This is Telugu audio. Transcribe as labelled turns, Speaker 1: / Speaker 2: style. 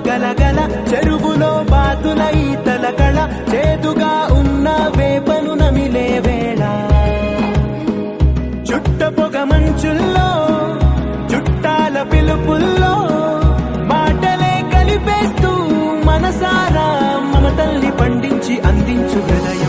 Speaker 1: గలగల చెరువులో బాతుల ఈతల కళ చేదుగా ఉన్న వేపను నమిలే వేళ చుట్ట పొగ మంచుల్లో చుట్టాల పిలుపుల్లో మాటలే కలిపేస్తూ మనసారా మమతల్ని పండించి అందించు హృదయ